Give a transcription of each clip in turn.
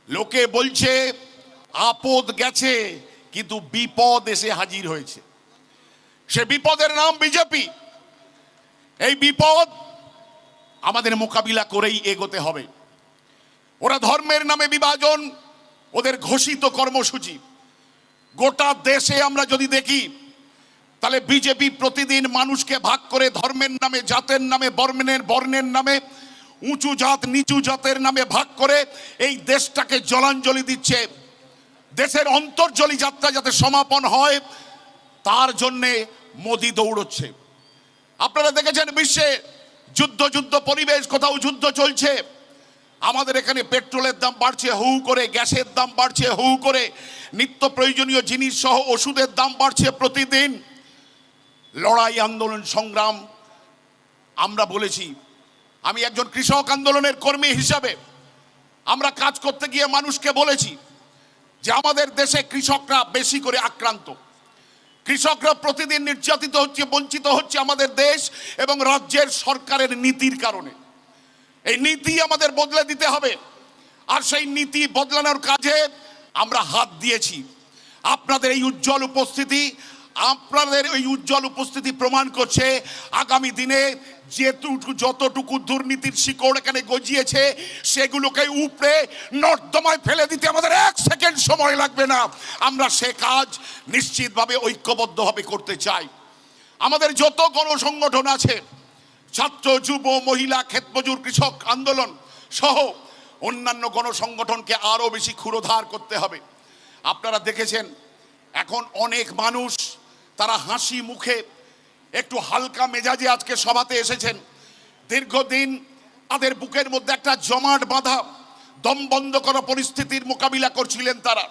লোকে বলছে আপদ গেছে, কিন্তু বিপদ এসে হাজির হয়েছে। সে বিপদের নাম বিজেপি। এই বিপদ আমাদের মোকাবিলা করেই এগোতে হবে। ওরা ধর্মের নামে বিভাজন, ওদের ঘোষিত কর্মসূচি। গোটা দেশে আমরা যদি দেখি, তাহলে বিজেপি প্রতিদিন মানুষকে ভাগ করে ধর্মের নামে, জাতের নামে, বর্ণের নামে, উঁচু জাত নিচু জাতের নামে ভাগ করে এই দেশটাকে জলাঞ্জলি দিচ্ছে। দেশের অন্তর্জলি যাত্রা যাতে সমাপন হয়, তার জন্যে মোদি দৌড়চ্ছে। আপনারা দেখেছেন বিশ্বে যুদ্ধ পরিবেশ, কোথাও যুদ্ধ চলছে, আমাদের এখানে পেট্রোলের দাম বাড়ছে হু করে, গ্যাসের দাম বাড়ছে হু করে, নিত্য প্রয়োজনীয় জিনিস সহ ওষুধের দাম বাড়ছে প্রতিদিন। লড়াই, আন্দোলন, সংগ্রাম আমরা বলেছি। আমি একজন কৃষক আন্দোলনের কর্মী হিসাবে আমরা কাজ করতে গিয়ে মানুষকে বলেছি যে আমাদের দেশে কৃষকরা বেশি করে আক্রান্ত। কৃষকরা প্রতিদিন নির্যাতিত হচ্ছে, বঞ্চিত হচ্ছে আমাদের দেশ এবং রাজ্যের সরকারের নীতির কারণে। এই নীতি আমাদের বদলে দিতে হবে, আর সেই নীতি বদলানোর কাজে আমরা হাত দিয়েছি। আপনাদের এই উজ্জ্বল উপস্থিতি প্রমাণ করছে আগামী দিনে যতটুকু দুর্নীতির শিকড় এখানে গজিয়েছে, সেগুলোকে উপড়ে নর্দমায় ফেলে দিতে আমাদের 1 সেকেন্ড সময় লাগবে না। আমরা সে কাজ নিশ্চিতভাবে ঐক্যবদ্ধভাবে করতে চাই। আমাদের যত গণসংগঠন আছে, ছাত্র, যুব, মহিলা, ক্ষেতমজুর, কৃষক আন্দোলন সহ অন্যান্য গণসংগঠনকে আরো বেশি ক্ষুরোধার করতে হবে। আপনারা দেখেছেন এখন অনেক মানুষ তারা হাসি মুখে, একটু হালকা মেজাজে আজকে সভাতে এসেছেন। দীর্ঘদিন তাদের বুকের মধ্যে একটা জমাট বাঁধা, দম বন্ধ করা পরিস্থিতির মোকাবিলা করছিলেন। তারা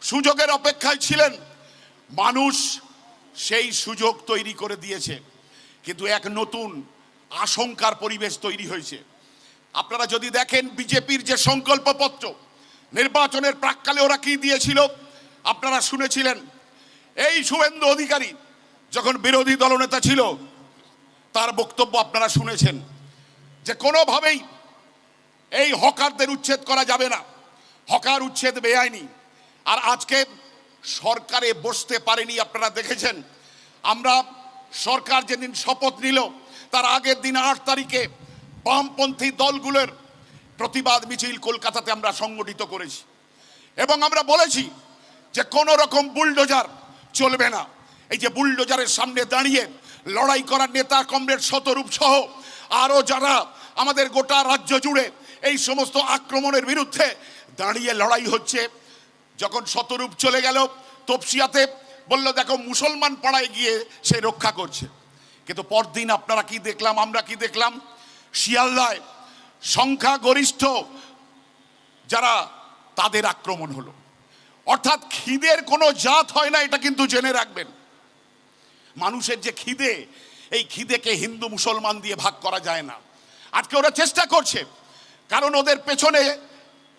সুযোগের অপেক্ষায় ছিলেন। মানুষ সেই সুযোগ তৈরি করে দিয়েছে, কিন্তু এক নতুন আশঙ্কার পরিবেশ তৈরি হয়েছে। আপনারা যদি দেখেন বিজেপির যে সংকল্পপত্র, নির্বাচনের প্রাক্কালে ওরা কি দিয়েছিল আপনারা শুনেছিলেন। এই শুভেন্দু অধিকারী যখন বিরোধী দলনেতা ছিল, তার বক্তব্য আপনারা শুনেছেন যে কোনোভাবেই এই হকারদের উচ্ছেদ করা যাবে না, হকার উচ্ছেদ বেআইনি। আর আজকে সরকারে বসতে পারেনি, আপনারা দেখেছেন। আমরা সরকার যেদিন শপথ নিল, তার আগের দিন 8 তারিখে বামপন্থী দলগুলোর প্রতিবাদ মিছিল কলকাতাতে আমরা সংগঠিত করেছি এবং আমরা বলেছি যে কোনো রকম বুলডোজার চলবে না। এই যে বুলডোজারের সামনে দাঁড়িয়ে লড়াই করার নেতা কমরেড শতরূপ সহ আরো যারা আমাদের গোটা রাজ্য জুড়ে এই সমস্ত আক্রমণের বিরুদ্ধে দাঁড়িয়ে লড়াই হচ্ছে। যখন শতরূপ চলে গেল তপসিয়াতে, বলল দেখো মুসলমান পাড়ায় গিয়ে সে রক্ষা করছে, কিন্তু পরদিন আপনারা কি দেখলাম, আমরা কি দেখলাম, শিয়ালদায় সংখ্যাগরিষ্ঠ যারা তাদের আক্রমণ হলো। অর্থাৎ খিদের কোনো জাত হয় না, এটা কিন্তু জেনে রাখবেন। মানুষের যে খিদে, এই খিদেকে হিন্দু মুসলমান দিয়ে ভাগ করা যায় না। আজকে ওরা চেষ্টা করছে, কারণ ওদের পেছনে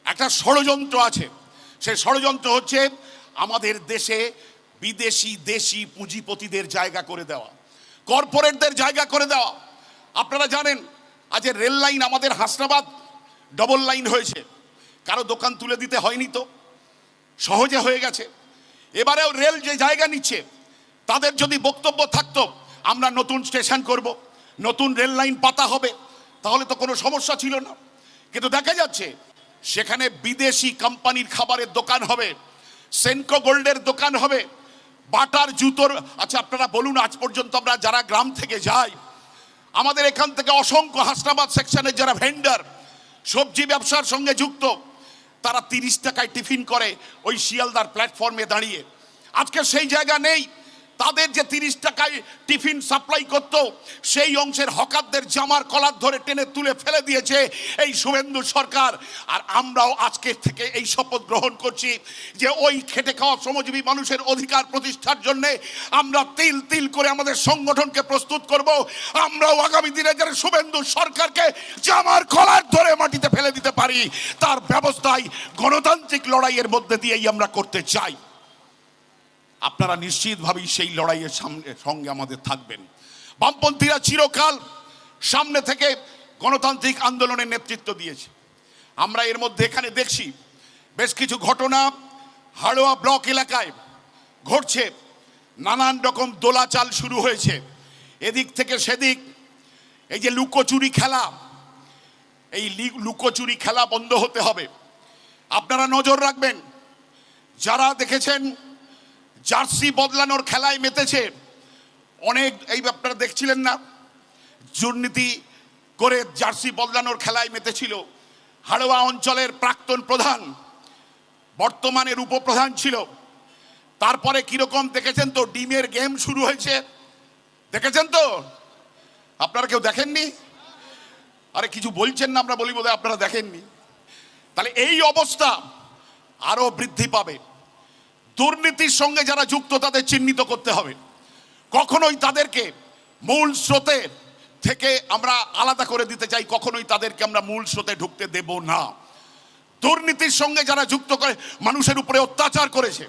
একটা ষড়যন্ত্র আছে। সেই ষড়যন্ত্র হচ্ছে আমাদের দেশে বিদেশি দেশি পুঁজিপতিদের জায়গা করে দেওয়া, কর্পোরেটদের জায়গা করে দেওয়া। আপনারা জানেন আজ রেল লাইন আমাদের হাসনাবাদ ডবল লাইন হয়েছে, কারো দোকান তুলে দিতে হয়নি, তো সহজে হয়ে গেছে। এবারেও রেল যে জায়গা নিচ্ছে, তাদের যদি বক্তব্য থাকতো আমরা নতুন স্টেশন করব, নতুন রেল লাইন পাতা হবে, তাহলে তো কোনো সমস্যা ছিল না। কিন্তু দেখা যাচ্ছে সেখানে বিদেশি কোম্পানির খাবারের দোকান হবে, সেনকো গোল্ডের দোকান হবে, বাটার জুতোর। আচ্ছা আপনারা বলুন, আজ পর্যন্ত আমরা যারা গ্রাম থেকে যাই, আমাদের এখান থেকে অসংখ্য হাসনাবাদ সেকশনের যারা ভেন্ডার, সবজি ব্যবসার সঙ্গে যুক্ত, তারা 30 টাকায় টিফিন করে ওই শিয়ালদার প্ল্যাটফর্মে দাঁড়িয়ে। আজকে সেই জায়গা নেই। তাদের যে 30 টাকায় টিফিন সাপ্লাই করত, সেই অংশের হকারদের জামার কলার ধরে টেনে তুলে ফেলে দিয়েছে এই শুভেন্দু সরকার। আর আমরাও আজকের থেকে এই শপথ গ্রহণ করছি যে ওই খেটে খাওয়া শ্রমজীবী মানুষের অধিকার প্রতিষ্ঠার জন্য আমরা তিল তিল করে আমাদের সংগঠনকে প্রস্তুত করব। আমরাও আগামী দিনে যারা শুভেন্দু সরকারকে জামার কলার ধরে মাটিতে ফেলে দিতে পারি, তার ব্যবস্থায় গণতান্ত্রিক লড়াইয়ের মধ্যে দিয়েই আমরা করতে চাই। আপনারা নিশ্চিতভাবেই সেই লড়াইয়ের সঙ্গে আমাদের থাকবেন। বামপন্থীরা চিরকাল সামনে থেকে গণতান্ত্রিক আন্দোলনের নেতৃত্ব দিয়েছে। আমরা এর মধ্যে এখানে দেখছি বেশ কিছু ঘটনা হাড়োয়া ব্লক এলাকায় ঘটছে। নানান রকম দোলাচাল শুরু হয়েছে, এদিক থেকে সেদিক। এই যে লুকোচুরি খেলা, এই লুকোচুরি খেলা বন্ধ হতে হবে। আপনারা নজর রাখবেন, যারা দেখেছেন জার্সি বদলানোর খেলায় মেতেছে অনেক, এই আপনারা দেখছিলেন না, দুর্নীতি করে জার্সি বদলানোর খেলায় মেতেছিল হাড়োয়া অঞ্চলের প্রাক্তন প্রধান, বর্তমানের উপপ্রধান ছিল। তারপরে কিরকম দেখেছেন তো, ডিমের গেম শুরু হয়েছে, দেখেছেন তো? আপনারা কেউ দেখেননি? আরে কিছু বলছেন না, আমরা বলি বোধহয় আপনারা দেখেননি। তাহলে এই অবস্থা আরো বৃদ্ধি পাবে। দুর্নীতির সঙ্গে যারা যুক্ত তাদের চিহ্নিত করতে হবে, কখনোই তাদেরকে মূল স্রোতে থেকে আমরা আলাদা করে দিতে চাই, কখনোই তাদেরকে আমরা মূল স্রোতে ঢুকতে দেব না। দুর্নীতির সঙ্গে যারা যুক্ত করে মানুষের উপরে অত্যাচার করেছে,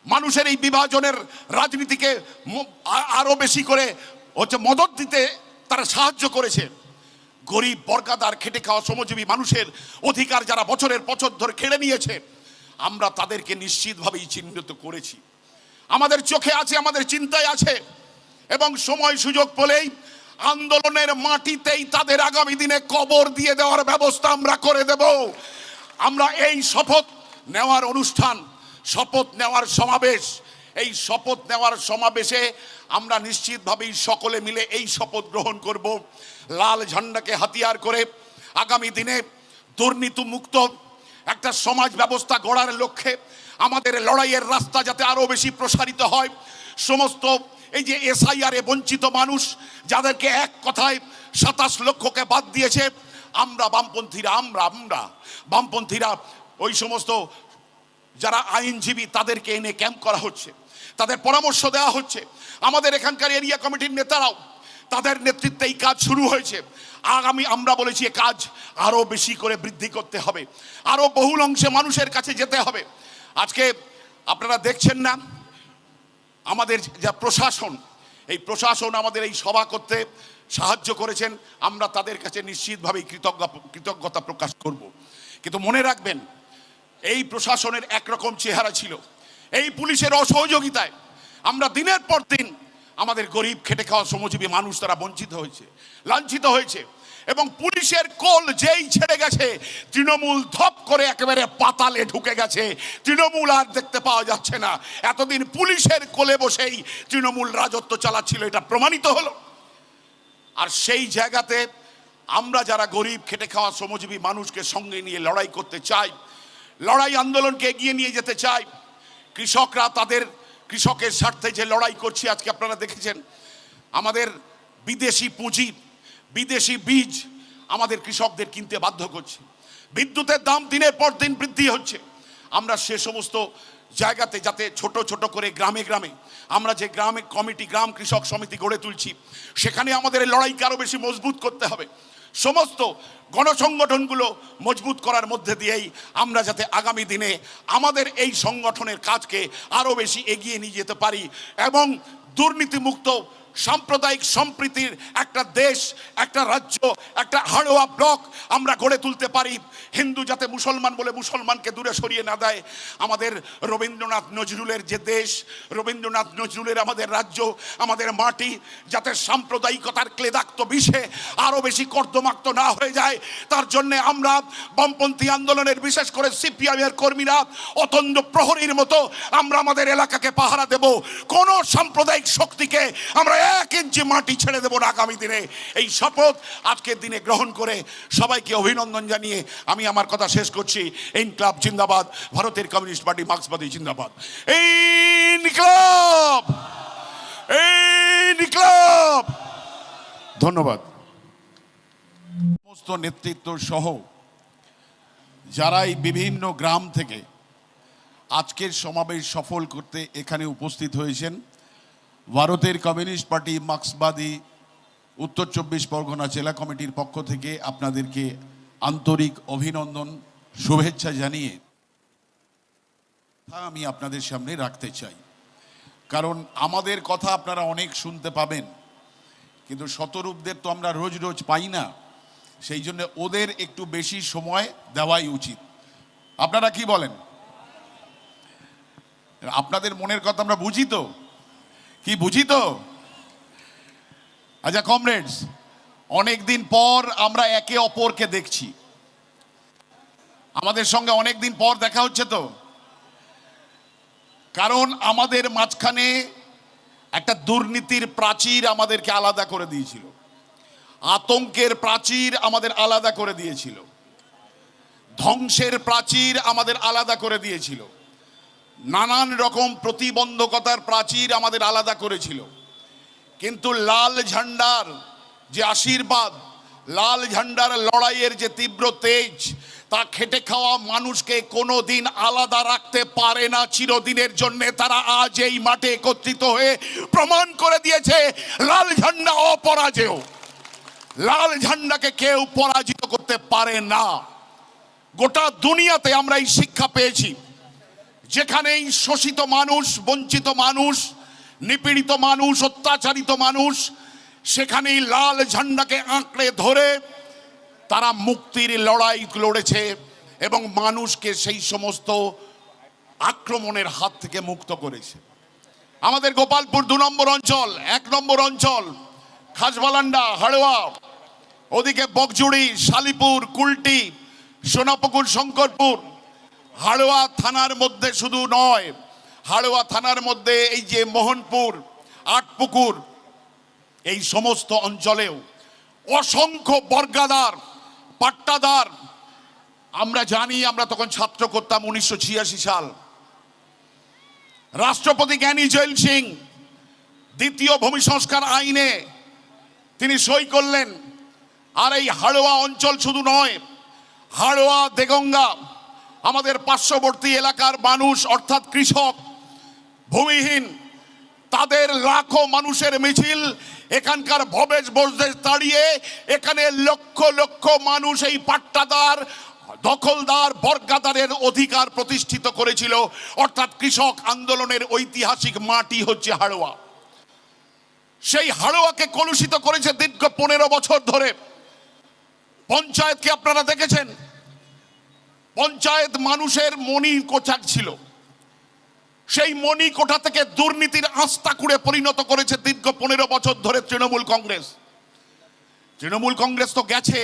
মানুষের এই বিভাজনের রাজনীতিকে আরো বেশি করে মদত দিতে তারা সাহায্য করেছে, গরিব বর্গাদার খেটে খাওয়া শ্রমজীবী মানুষের অধিকার যারা বছরের বছর ধরে কেড়ে নিয়েছে, আমরা তাদেরকে নিশ্চিতভাবেই চিহ্নিত করেছি। আমাদের চোখে আছে, আমাদের চিন্তায় আছে, এবং সময় সুযোগ পেলেই আন্দোলনের মাটিতেই তাদের আগামী দিনে কবর দিয়ে দেওয়ার ব্যবস্থা আমরা করে দেব। আমরা এই শপথ নেওয়ার অনুষ্ঠান, শপথ নেওয়ার সমাবেশ, এই শপথ নেওয়ার সমাবেশে আমরা নিশ্চিতভাবেই সকলে মিলে এই শপথ গ্রহণ করব, লাল ঝান্ডাকে হাতিয়ার করে আগামী দিনে দুর্নীতি মুক্ত একটা সমাজ ব্যবস্থা গড়ার লক্ষ্যে আমাদের লড়াইয়ের রাস্তা যাতে আরো বেশি প্রসারিত হয়। সমস্ত এই যে এসআইআর এ বঞ্চিত মানুষ, যাদেরকে এক কথায় 27 লক্ষকে বাদ দিয়েছে, আমরা বামপন্থীরা ওই সমস্ত যারা আইনজীবী তাদেরকে এনে ক্যাম্প করা হচ্ছে, তাদের পরামর্শ দেওয়া হচ্ছে। আমাদের এখানকার এরিয়া কমিটির নেতারাও, তাদের নেতৃত্বে এই কাজ শুরু হয়েছে। আগামী আমরা বলেছি কাজ আরো বেশি করে বৃদ্ধি করতে হবে, আরো বহুল অংশে মানুষের কাছে যেতে হবে। আজকে আপনারা দেখছেন না আমাদের যা প্রশাসন, এই প্রশাসন আমাদের এই সভা করতে সাহায্য করেছেন, আমরা তাদের কাছে নিশ্চিতভাবেই কৃতজ্ঞতা প্রকাশ করব। কিন্তু মনে রাখবেন, এই প্রশাসনের একরকম চেহারা ছিল, এই পুলিশের অসহযোগিতায় আমরা দিনের পর দিন আমাদের গরিব খেটে খাওয়া শ্রমজীবী মানুষ তারা বঞ্চিত হয়েছে, লাঞ্ছিত হয়েছে। এবং পুলিশের কোল যেই ছেড়ে গেছে, তৃণমূল ধপ করে একেবারে পাতালে ঢুকে গেছে, তৃণমূল আর দেখতে পাওয়া যাচ্ছে না। এতদিন পুলিশের কোলে বসেই তৃণমূল রাজত্ব চালাচ্ছিল, এটা প্রমাণিত হলো। আর সেই জায়গাতে আমরা যারা গরিব খেটে খাওয়া শ্রমজীবী মানুষকে সঙ্গে নিয়ে লড়াই করতে চাই, লড়াই আন্দোলনকে এগিয়ে নিয়ে যেতে চাই, কৃষকরা তাদের কৃষকের স্বার্থে যে লড়াই করছে, আজকে আপনারা দেখেছেন আমাদের বিদেশি পুঁজি, বিদেশি বীজ আমাদের কৃষকদের কিনতে বাধ্য করছে, বিদ্যুতের দাম দিনের পর দিন বৃদ্ধি হচ্ছে। আমরা সে সমস্ত জায়গাতে যাতে ছোট ছোট করে গ্রামে গ্রামে আমরা যে গ্রামে কমিটি, গ্রাম কৃষক সমিতি গড়ে তুলছি, সেখানে আমাদের লড়াইকে আরো বেশি মজবুত করতে হবে। সমস্ত গণসংগঠনগুলো মজবুত করার মধ্যে দিয়েই আমরা যাতে আগামী দিনে আমাদের এই সংগঠনের কাজকে আরো বেশি এগিয়ে নিয়ে যেতে পারি এবং দুর্নীতিমুক্ত সাম্প্রদায়িক সম্প্রীতির একটা দেশ, একটা রাজ্য, একটা হাড়োয়া ব্লক আমরা গড়ে তুলতে পারি। হিন্দু যাতে মুসলমান বলে মুসলমানকে দূরে সরিয়ে না দেয়। আমাদের রবীন্দ্রনাথ নজরুলের যে দেশ, রবীন্দ্রনাথ নজরুলের আমাদের রাজ্য, আমাদের মাটি যাতে সাম্প্রদায়িকতার ক্লেদাক্ত বিষে আরো বেশি কর্দমাক্ত না হয়ে যায়, তার জন্যে আমরা বামপন্থী আন্দোলনের, বিশেষ করে সিপিআইএমের কর্মীরা অতন্দ্র প্রহরীর মতো আমরা আমাদের এলাকাকে পাহারা দেব। কোন সাম্প্রদায়িক শক্তিকে আমরা 1 ইঞ্চি মাটি ছেড়ে দেব না আগামী দিনে। এই শপথ আজকের দিনে গ্রহণ করে সবাইকে অভিনন্দন জানিয়ে আমি আমার কথা শেষ করছি। ইনকলাব জিন্দাবাদ, ভারতের কমিউনিস্ট পার্টি মার্ক্সবাদী জিন্দাবাদ। ইনকলাব, ইনকলাব। ধন্যবাদ। সমস্ত নেতৃত্ব সহ যারাই বিভিন্ন গ্রাম থেকে আজকের সমাবেশ সফল করতে এখানে উপস্থিত হয়েছেন, ভারতের কমিউনিস্ট পার্টি মার্ক্সবাদী উত্তর 24 পরগনা জেলা কমিটির পক্ষ থেকে আপনাদেরকে আন্তরিক অভিনন্দন, শুভেচ্ছা জানিয়ে আমি আপনাদের সামনে রাখতে চাই। কারণ আমাদের কথা আপনারা অনেক শুনতে পাবেন, কিন্তু শতরূপদের তো আমরা রোজ রোজ পাই না, সেই জন্য ওদের একটু বেশি সময় দেওয়াই উচিত। আপনারা কি বলেন? আপনাদের মনের কথা আমরা বুঝি তো, কি বুঝি তো? আচ্ছা কমরেডস, অনেকদিন পর আমরা একে অপরকে দেখছি, আমাদের সঙ্গে অনেকদিন পর দেখা হচ্ছে তো, কারণ আমাদের মাঝখানে একটা দুর্নীতির প্রাচীর আমাদেরকে আলাদা করে দিয়েছিল, আতঙ্কের প্রাচীর আমাদের আলাদা করে দিয়েছিল, ধ্বংসের প্রাচীর আমাদের আলাদা করে দিয়েছিল, নানান রকম প্রতিবন্ধকতার প্রাচীর আমাদের আলাদা করেছিল। কিন্তু লাল ঝান্ডার যে আশীর্বাদ, লাল ঝান্ডার লড়াইয়ের যে তীব্র তেজ, তা খেটে খাওয়া মানুষকে কোনোদিন আলাদা রাখতে পারে না। চিরদিনের জন্য তারা আজ এই মাঠে একত্রিত হয়ে প্রমাণ করে দিয়েছে লাল ঝান্ডা অপরাজেয়। লাল ঝান্ডাকে কেউ পরাজিত করতে পারে না। গোটা দুনিয়াতে আমরা এই শিক্ষা পেয়েছি, যেখানেই শোষিত মানুষ, বঞ্চিত মানুষ, নিপীড়িত মানুষ, অত্যাচারিত মানুষ, সেখানেই লাল ঝান্ডাকে আঁকড়ে ধরে তারা মুক্তির লড়াই লড়েছে এবং মানুষকে সেই সমস্ত আক্রমণের হাত থেকে মুক্ত করেছে। আমাদের গোপালপুর 2 নম্বর অঞ্চল, 1 নম্বর অঞ্চল, খাসবালান্ডা, হাড়োয়া, ওদিকে বকজুড়ি, শালিপুর, কুলটি, সোনাপুকুর, শঙ্করপুর, হাড়োয়া থানার মধ্যে শুধু নয়, হাড়োয়া থানার মধ্যে এই যে মোহনপুর, আটপুকুর, এই সমস্ত অঞ্চলেও অসংখ্য বর্গাদার, পাট্টাদার। আমরা জানি, আমরা তখন ছাত্র করতাম 1986 সাল, রাষ্ট্রপতি জ্ঞানী জৈল সিং দ্বিতীয় ভূমি সংস্কার আইনে তিনি সই করলেন। আর এই হাড়োয়া অঞ্চল শুধু নয়, হাড়োয়া, দেগঙ্গা, আমাদের পার্শ্ববর্তী এলাকার মানুষ অর্থাৎ কৃষক, ভূমিহীন, তাদের লাখো মানুষের মিছিল এখানকার ভবেশ বসদেশ তাড়িয়ে এখানে লক্ষ লক্ষ মানুষ এই পাট্টাদার, দখলদার, বর্গাদারের অধিকার প্রতিষ্ঠিত করেছিল। অর্থাৎ কৃষক আন্দোলনের ঐতিহাসিক মাটি হচ্ছে হাড়োয়া। সেই হাড়োয়াকে কলুষিত করেছে দীর্ঘ 15 বছর ধরে। পঞ্চায়েতকে আপনারা দেখেছেন, পঞ্চায়েত মানুষের মনি কোঠাক ছিল, সেই মনি কোঠা থেকে দুর্নীতির আস্তাকুড়ে পরিণত করেছে দীর্ঘ 15 বছর ধরে তৃণমূল কংগ্রেস। তৃণমূল কংগ্রেস তো গেছে,